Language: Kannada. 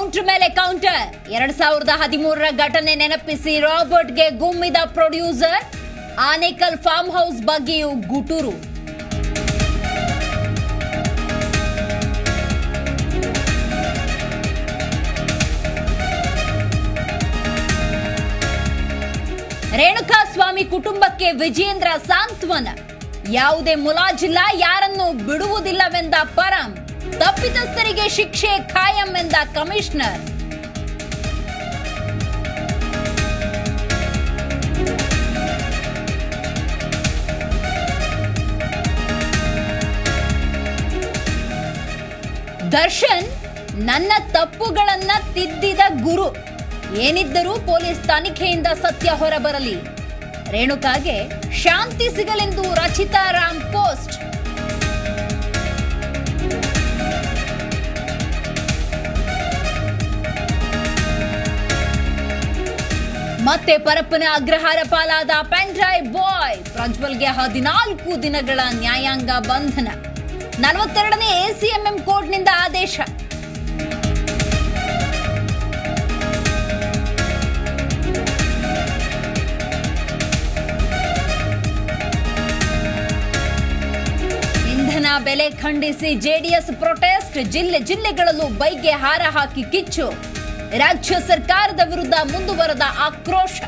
ಕೌಂಟರ್ ಮೇಲೆ ಕೌಂಟರ್. 2013ರ ಘಟನೆ ನೆನಪಿಸಿ ರಾಬರ್ಟ್ಗೆ ಗುಮ್ಮಿದ ಪ್ರೊಡ್ಯೂಸರ್. ಆನೇಕಲ್ ಫಾರ್ಮ್ ಹೌಸ್ ಬಗ್ಗೆಯೂ ಗುಟುರು. ರೇಣುಕಾಸ್ವಾಮಿ ಕುಟುಂಬಕ್ಕೆ ವಿಜೇಂದ್ರ ಸಾಂತ್ವನ. ಯಾವುದೇ ಮುಲಾಜಿಲ್ಲ, ಯಾರನ್ನು ಬಿಡುವುದಿಲ್ಲವೆಂದ ಪರಂ. ತಪ್ಪಿತಸ್ಥರಿಗೆ ಶಿಕ್ಷೆ ಖಾಯಂ ಎಂದ ಕಮಿಷನರ್. ದರ್ಶನ್ ನನ್ನ ತಪ್ಪುಗಳನ್ನ ತಿದ್ದಿದ ಗುರು. ಏನಿದ್ದರೂ ಪೊಲೀಸ್ ತನಿಖೆಯಿಂದ ಸತ್ಯ ಹೊರಬರಲಿ. ರೇಣುಕಾಗೆ ಶಾಂತಿ ಸಿಗಲೆಂದು ರಚಿತಾ ರಾಮ್ ಪೋಸ್ಟ್. ಮತ್ತೆ ಪರಪ್ಪನ ಅಗ್ರಹಾರ ಪಾಲಾದ ಪೆನ್ಡ್ರೈವ್ ಬಾಯ್. ಪ್ರಜ್ವಲ್ಗೆ 14 ದಿನಗಳ ನ್ಯಾಯಾಂಗ ಬಂಧನ. 42ನೇ ಎಸಿಎಂಎಂ ಕೋರ್ಟ್ನಿಂದ ಆದೇಶ. ಇಂಧನ ಬೆಲೆ ಖಂಡಿಸಿ ಜೆಡಿಎಸ್ ಪ್ರೊಟೆಸ್ಟ್. ಜಿಲ್ಲೆಗಳಲ್ಲೂ ಬೈಕ್ಗೆ ಹಾರ ಹಾಕಿ ಕಿಚ್ಚು. ರಾಜ್ಯ ಸರ್ಕಾರದ ವಿರುದ್ಧ ಮುಂದುವರೆದ ಆಕ್ರೋಶ.